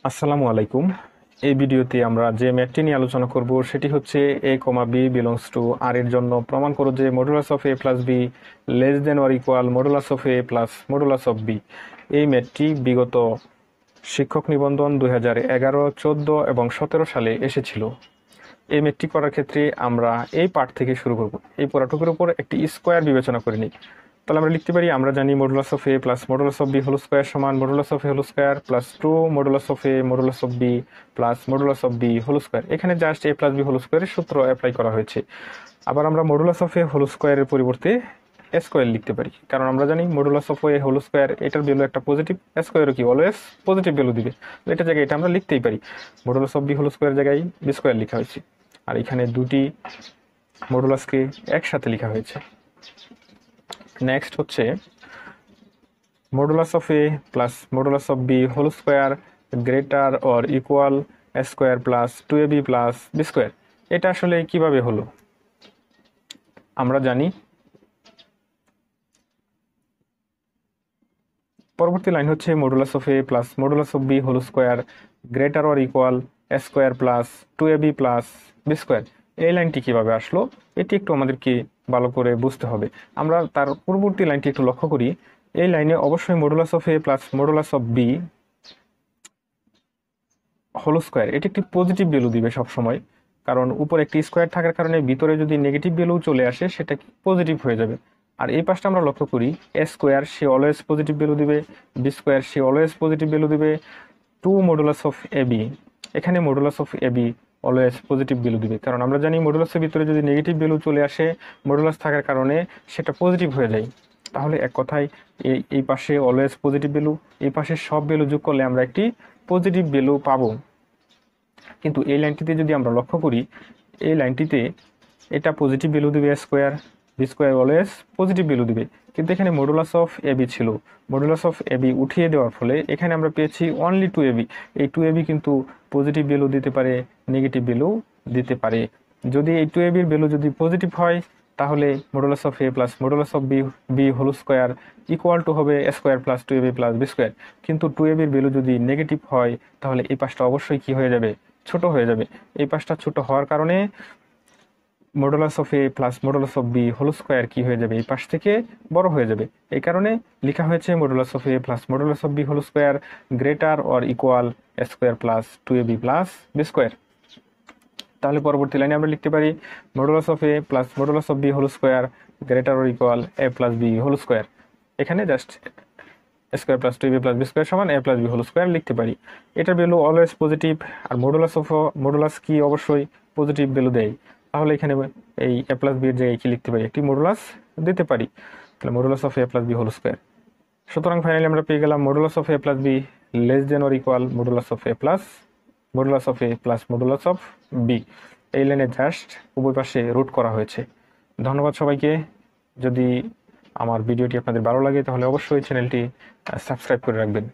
আসসালামু আলাইকুম। এই ভিডিওতে আমরা যে ম্যাথটি নিয়ে আলোচনা করব সেটি হচ্ছে a, b belongs to r এর জন্য প্রমাণ করো যে modulus of a plus b less than or equal modulus of a plus modulus of b। এই ম্যাথটি বিগত শিক্ষক নিবন্ধন 2011, 14 এবং 17 সালে এসেছিল। এই ম্যাথটি করার ক্ষেত্রে আমরা এই পার্ট থেকে শুরু করব। এই পুরাটুকুর উপর একটি স্কোয়ার বিবেচনা করে নিই। তাহলে আমরা লিখতে পারি, আমরা জানি modulus of a plus modulus of b whole square সমান modulus of a whole square plus 2 modulus of a modulus of b plus modulus of b whole square. এখানে just a plus b whole স্কোয়ারের সূত্র apply করা হয়েছে। আবার আমরা modulus of a whole স্কোয়ারের পরিবর্তে এ স্কোয়ার লিখতে পারি, কারণ আমরা জানি modulus of a whole square এটার ভ্যালু একটা পজিটিভ, এ স্কোয়ারও কি অলওয়েজ পজিটিভ ভ্যালু দিবে। এটা জায়গায় এটা আমরা লিখতেই পারি, modulus of b whole square জায়গায় বি স্কোয়ার লেখা হয়েছে। আর এখানে দুটি মডুলাসকে একসাথে লেখা হয়েছে। নেক্সট হচ্ছে modulus of a plus modulus of b whole square greater or equal a square plus 2ab plus b square. এটা আসলে কিভাবে হলো? আমরা জানি পরবর্তী লাইন হচ্ছে modulus of a plus modulus of b whole square greater or equal a square plus 2ab plus b square. এই লাইনটি কিভাবে আসলো এটি একটু আমাদেরকে ভালো করে বুঝতে হবে। আমরা তার পূর্ববর্তী লাইনটি একটু লক্ষ্য করি। এই লাইনে অবশ্যই modulus of a plus modulus of b whole square এটি একটি পজিটিভ ভ্যালু দিবে সবসময়, কারণ উপর একটি স্কোয়ার থাকার কারণে ভিতরে যদি নেগেটিভ ভ্যালু চলে আসে সেটা পজিটিভ হয়ে যাবে। আর এই পাশটা আমরা লক্ষ্য করি, এ স্কোয়ার সে অলওয়েজ পজিটিভ ভ্যালু দিবে, বি স্কোয়ার সে অলওয়েজ পজিটিভ ভ্যালু দিবে, 2 মডুলাস অফ এ বি, এখানে modulus of a B always positive value দিবে, কারণ আমরা জানি মডুলাসের ভিতরে যদি নেগেটিভ ভ্যালু চলে আসে মডুলাস থাকার কারণে সেটা পজিটিভ হয়ে যায়। তাহলে এক কথায় এই পাশে অলওয়েজ পজিটিভ ভ্যালু, এই পাশে সব ভ্যালু যোগ করলে আমরা একটি পজিটিভ ভ্যালু পাবো। কিন্তু এই লাইনটিতে যদি আমরা লক্ষ্য করি, এই লাইনটিতে এটা পজিটিভ ভ্যালু দিবে square, b square always positive value দিবে, কিন্তু এখানে মডুলাস অফ এ বি ছিল, মডুলাস অফ এ বি উঠিয়ে দেওয়ার ফলে এখানে আমরা পেয়েছি অনলি 2ab। এই 2ab কিন্তু পজিটিভ ভ্যালু দিতে পারে, নেগেটিভ ভ্যালু দিতে পারে। যদি এই 2ab এর ভ্যালু যদি পজিটিভ হয় তাহলে modulus of a plus modulus of b whole square equal to হবে a square plus 2ab plus b square. কিন্তু 2ab এর ভ্যালু যদি নেগেটিভ হয় তাহলে এই পাশটা অবশ্যই কি হয়ে যাবে, ছোট হয়ে যাবে। এই পাশটা ছোট হওয়ার কারণে modulus of a plus modulus of b whole square কি হয়ে যাবে, এই পাশ থেকে বড় হয়ে যাবে। এই কারণে লেখা হয়েছে modulus of a plus modulus of b whole square greater or equal a square plus 2ab plus b square. তাহলে পরবর্তী লাইনে আমরা লিখতে পারি modulus of a plus modulus of b whole square greater or equal a plus b whole square. এখানে just square plus 2ab plus b square সমান a plus b whole square লিখতে পারি। এটার ভ্যালু অলওয়েজ পজিটিভ, আর modulus কি অবশ্যই positive value দেয়। তাহলে এখানে এই এ প্লাস বি এর জায়গায় কি লিখতে পারি, একটি মডুলাস দিতে পারি। তাহলে modulus of a plus b whole square. সুতরাং ফাইনালি আমরা পেয়ে গেলাম modulus of a plus b less than or equal modulus of a plus modulus of a plus modulus of b. এই লাইনে জাস্ট উভয় পাশে রুট করা হয়েছে। ধন্যবাদ সবাইকে। যদি আমার ভিডিওটি আপনাদের ভালো লাগে তাহলে অবশ্যই চ্যানেলটি সাবস্ক্রাইব করে রাখবেন।